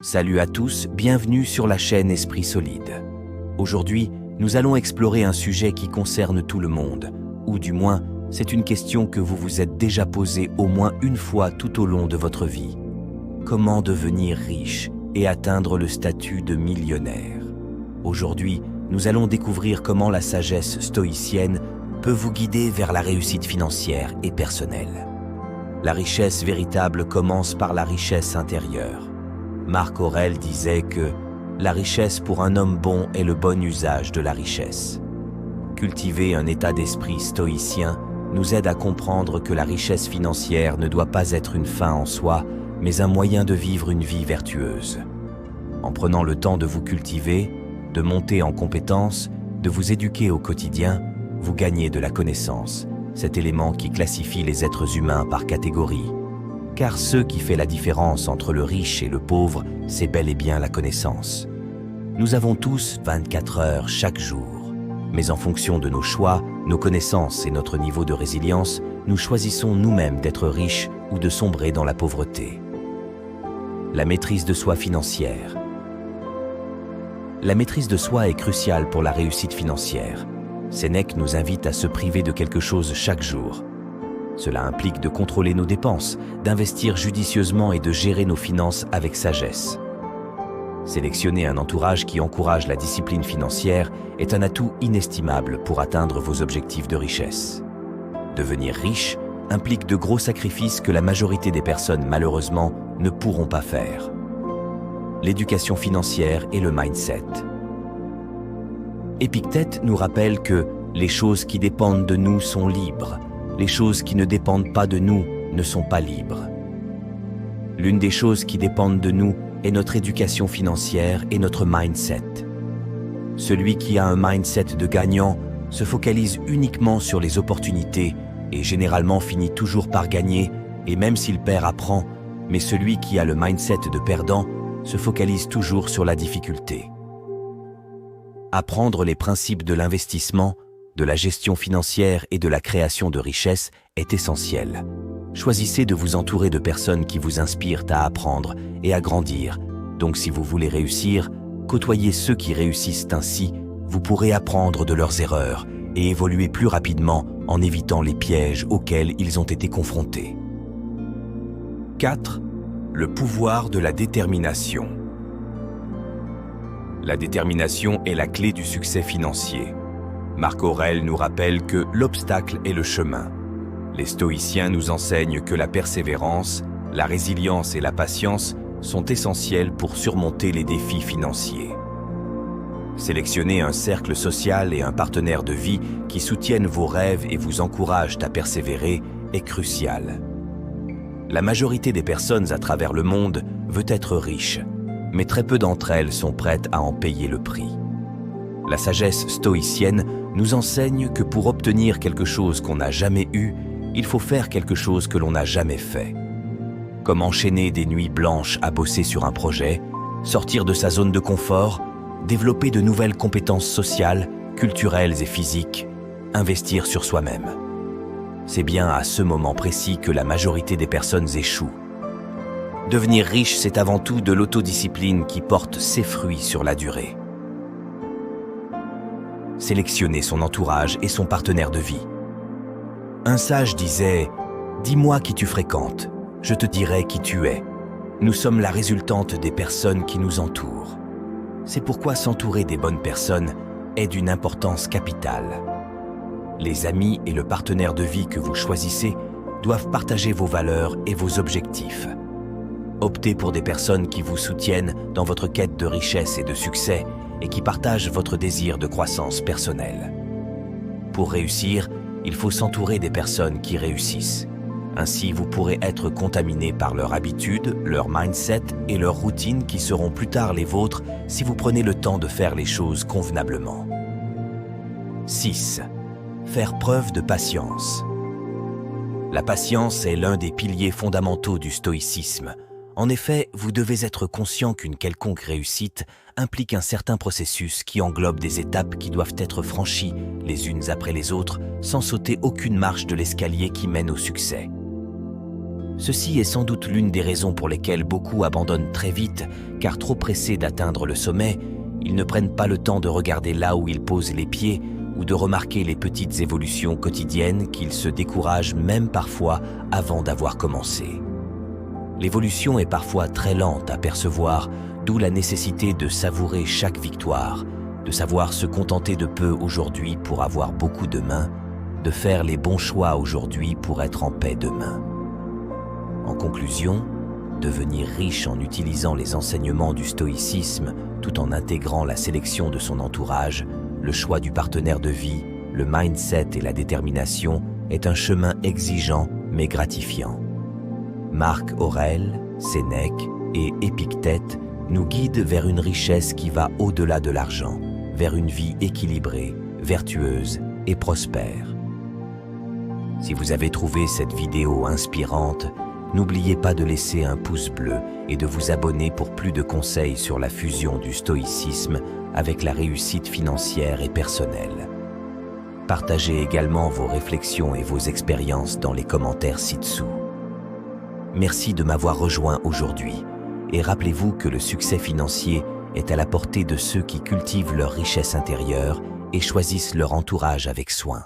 Salut à tous, bienvenue sur la chaîne Esprit Solide. Aujourd'hui, nous allons explorer un sujet qui concerne tout le monde, ou du moins, c'est une question que vous vous êtes déjà posée au moins une fois tout au long de votre vie. Comment devenir riche et atteindre le statut de millionnaire? Aujourd'hui, nous allons découvrir comment la sagesse stoïcienne peut vous guider vers la réussite financière et personnelle. La richesse véritable commence par la richesse intérieure. Marc Aurèle disait que la richesse pour un homme bon est le bon usage de la richesse. Cultiver un état d'esprit stoïcien nous aide à comprendre que la richesse financière ne doit pas être une fin en soi, mais un moyen de vivre une vie vertueuse. En prenant le temps de vous cultiver, de monter en compétences, de vous éduquer au quotidien, vous gagnez de la connaissance, cet élément qui classifie les êtres humains par catégories. Car ce qui fait la différence entre le riche et le pauvre, c'est bel et bien la connaissance. Nous avons tous 24 heures chaque jour, mais en fonction de nos choix, nos connaissances et notre niveau de résilience, nous choisissons nous-mêmes d'être riches ou de sombrer dans la pauvreté. La maîtrise de soi financière. La maîtrise de soi est cruciale pour la réussite financière. Sénèque nous invite à se priver de quelque chose chaque jour. Cela implique de contrôler nos dépenses, d'investir judicieusement et de gérer nos finances avec sagesse. Sélectionner un entourage qui encourage la discipline financière est un atout inestimable pour atteindre vos objectifs de richesse. Devenir riche implique de gros sacrifices que la majorité des personnes, malheureusement, ne pourront pas faire. L'éducation financière et le mindset. Épictète nous rappelle que les choses qui dépendent de nous sont libres. Les choses qui ne dépendent pas de nous ne sont pas libres. L'une des choses qui dépendent de nous est notre éducation financière et notre mindset. Celui qui a un mindset de gagnant se focalise uniquement sur les opportunités et généralement finit toujours par gagner, et même s'il perd, apprend, mais celui qui a le mindset de perdant se focalise toujours sur la difficulté. Apprendre les principes de l'investissement, de la gestion financière et de la création de richesses est essentiel. Choisissez de vous entourer de personnes qui vous inspirent à apprendre et à grandir. Donc si vous voulez réussir, côtoyez ceux qui réussissent ainsi, vous pourrez apprendre de leurs erreurs et évoluer plus rapidement en évitant les pièges auxquels ils ont été confrontés. 4. Le pouvoir de la détermination. La détermination est la clé du succès financier. Marc Aurèle nous rappelle que l'obstacle est le chemin. Les stoïciens nous enseignent que la persévérance, la résilience et la patience sont essentielles pour surmonter les défis financiers. Sélectionnez un cercle social et un partenaire de vie qui soutiennent vos rêves et vous encouragent à persévérer est crucial. La majorité des personnes à travers le monde veut être riche, mais très peu d'entre elles sont prêtes à en payer le prix. La sagesse stoïcienne nous enseigne que pour obtenir quelque chose qu'on n'a jamais eu, il faut faire quelque chose que l'on n'a jamais fait. Comme enchaîner des nuits blanches à bosser sur un projet, sortir de sa zone de confort, développer de nouvelles compétences sociales, culturelles et physiques, investir sur soi-même. C'est bien à ce moment précis que la majorité des personnes échouent. Devenir riche, c'est avant tout de l'autodiscipline qui porte ses fruits sur la durée. Sélectionner son entourage et son partenaire de vie. Un sage disait « Dis-moi qui tu fréquentes, je te dirai qui tu es. Nous sommes la résultante des personnes qui nous entourent. » C'est pourquoi s'entourer des bonnes personnes est d'une importance capitale. Les amis et le partenaire de vie que vous choisissez doivent partager vos valeurs et vos objectifs. Optez pour des personnes qui vous soutiennent dans votre quête de richesse et de succès et qui partagent votre désir de croissance personnelle. Pour réussir, il faut s'entourer des personnes qui réussissent. Ainsi, vous pourrez être contaminé par leur habitude, leur mindset et leurs routines qui seront plus tard les vôtres si vous prenez le temps de faire les choses convenablement. 6. Faire preuve de patience. La patience est l'un des piliers fondamentaux du stoïcisme. En effet, vous devez être conscient qu'une quelconque réussite implique un certain processus qui englobe des étapes qui doivent être franchies les unes après les autres sans sauter aucune marche de l'escalier qui mène au succès. Ceci est sans doute l'une des raisons pour lesquelles beaucoup abandonnent très vite, car trop pressés d'atteindre le sommet, ils ne prennent pas le temps de regarder là où ils posent les pieds ou de remarquer les petites évolutions quotidiennes qu'ils se découragent même parfois avant d'avoir commencé. L'évolution est parfois très lente à percevoir, d'où la nécessité de savourer chaque victoire, de savoir se contenter de peu aujourd'hui pour avoir beaucoup demain, de faire les bons choix aujourd'hui pour être en paix demain. En conclusion, devenir riche en utilisant les enseignements du stoïcisme tout en intégrant la sélection de son entourage, le choix du partenaire de vie, le mindset et la détermination est un chemin exigeant mais gratifiant. Marc Aurèle, Sénèque et Épictète nous guident vers une richesse qui va au-delà de l'argent, vers une vie équilibrée, vertueuse et prospère. Si vous avez trouvé cette vidéo inspirante, n'oubliez pas de laisser un pouce bleu et de vous abonner pour plus de conseils sur la fusion du stoïcisme avec la réussite financière et personnelle. Partagez également vos réflexions et vos expériences dans les commentaires ci-dessous. Merci de m'avoir rejoint aujourd'hui et rappelez-vous que le succès financier est à la portée de ceux qui cultivent leur richesse intérieure et choisissent leur entourage avec soin.